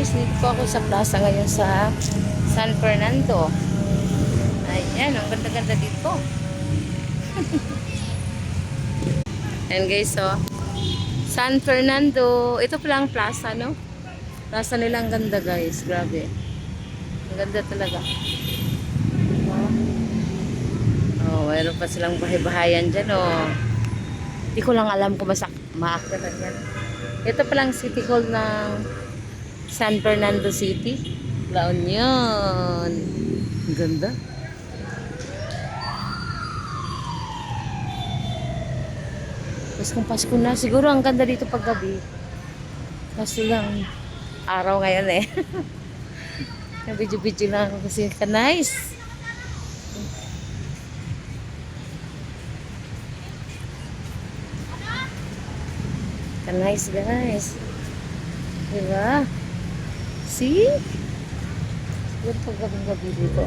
guys, dito po ako sa plaza ngayon sa San Fernando. Ayan, ang ganda-ganda dito. Ayan guys, oh. San Fernando. Ito pala ang plaza, no? Plaza nila, ang ganda guys. Grabe. Ang ganda talaga. Oh, mayroon pa silang bahay-bahayan dyan, oh. Hindi ko lang alam kung maakyatan yan. Ito palang City Hall ng San Fernando City. La Union. Ang ganda. Tapos kung Pasko na, siguro ang ganda dito pag gabi. Kasi lang araw ngayon eh. Video-video lang kasi ka-nice. Ka-nice guys. Diba? See? Siguro pag gabi dito.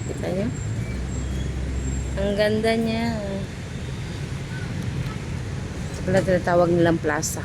Kita nyo? Ang ganda niya. Ito pala tinatawag nilang plaza.